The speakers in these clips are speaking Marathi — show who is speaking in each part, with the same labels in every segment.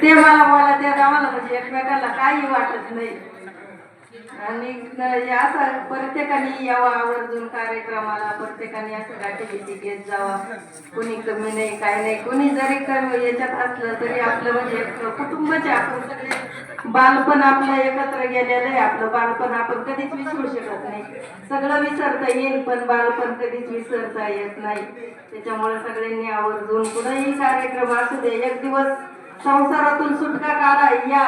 Speaker 1: ते मला बोला त्या गावाला म्हणजे एकमेकाला काही वाटत नाही. आणि असं प्रत्येकाने यावं आवर्जून कार्यक्रमाला, प्रत्येकाने असं गाठीभेटी घेत जावा. कोणी कमी नाही काय नाही, कोणी जरी कमी याच्यात असलं तरी आपलं म्हणजे कुटुंबाचे आपण सगळे बालपण आपलं एकत्र गेलेलं आहे. आपलं बालपण आपण कधीच विसरू शकत नाही. सगळं विसरता येईल पण बालपण कधीच विसरता येत नाही. त्याच्यामुळे सगळ्यांनी आवर्जून कुठेही कार्यक्रम असू दे, एक दिवस संसारातून सुटका काढा या.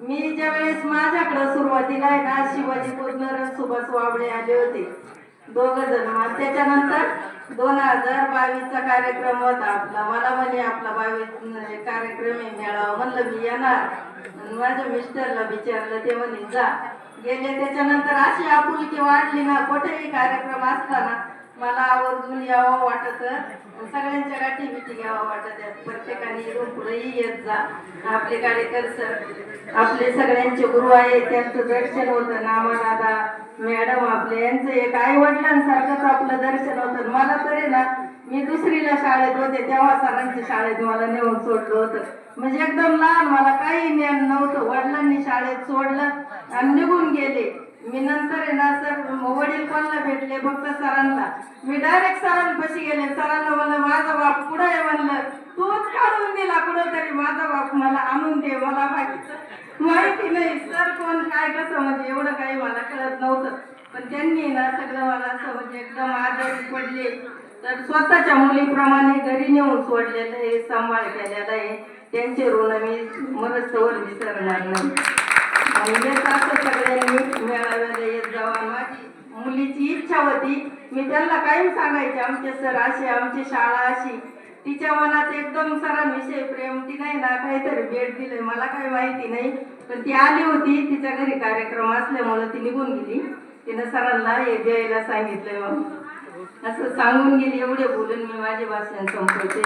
Speaker 1: मी ज्या वेळेस माझ्याकडे सुरुवातीला आहे ना, शिवाजी पूर्ण सुभाष वाबळे आले होते दोघ जण. त्याच्यानंतर 2022चा कार्यक्रम होता आपला. मला म्हणे आपला 22 कार्यक्रम आहे मेळावा. म्हणलं मी येणार. माझ्या मिस्टरला विचारलं, ते म्हणे जा. गेले. त्याच्यानंतर अशी आपुलकी वाढली ना, कुठेही कार्यक्रम असला ना मला आवर्जून यावं वाटत, सगळ्यांच्या गाठी बिठी घ्यावं वाटत. प्रत्येकाने इथून पुढेही येत जा. आपले कार्यकर सर आपले सगळ्यांचे गुरु आहे, त्यांचं दर्शन होतं. नामादादा मॅडम आपले, यांचं एक आई वडिलांसारखंच आपलं दर्शन होतं. मला तरी ना, मी दुसरीला शाळेत होते तेव्हा सरांच्या शाळेत मला नेऊन सोडलं होतं. म्हणजे एकदम लहान, मला काही ज्ञान नव्हतं. वडिलांनी शाळेत सोडलं आणि निघून गेले. मी नंतर आहे ना सर वडील कोणाला भेटले, फक्त सरांना. मी डायरेक्ट सरांपाशी गेले. सरांना म्हणलं माझा बाप कुठं आहे. म्हणलं तूच काढून दिला कुठं तरी माझा बाप, मला आणून दे. मला बाकीचं माहिती नाही. सर कोण काय कसं म्हणजे एवढं काही मला कळत नव्हतं. पण त्यांनी ना सगळं मला असं म्हणजे एकदम आजारी पडले तर स्वतःच्या मुलीप्रमाणे घरी नेऊन सोडलेलं आहे, सांभाळ केलेला आहे. त्यांचे ऋण मी मरस्तवर विसरणार नाही. आणि असं सगळ्यांनी मेळाव्याला येत जावा. माझी मुलीची इच्छा होती, मी त्यांना कायम सांगायचे आमचे सर असे, आमची शाळा अशी. तिच्या मनात एकदम सरांविषयी प्रेम. ती नाही ना काहीतरी भेट दिलंय, मला काही माहिती नाही. पण ती आली होती, तिच्या घरी कार्यक्रम असल्यामुळे ती निघून गेली. तिनं सरांना हे द्यायला सांगितलंय. मग असं सांगून गेली. एवढे बोलून मी माझे भाषण संपवते.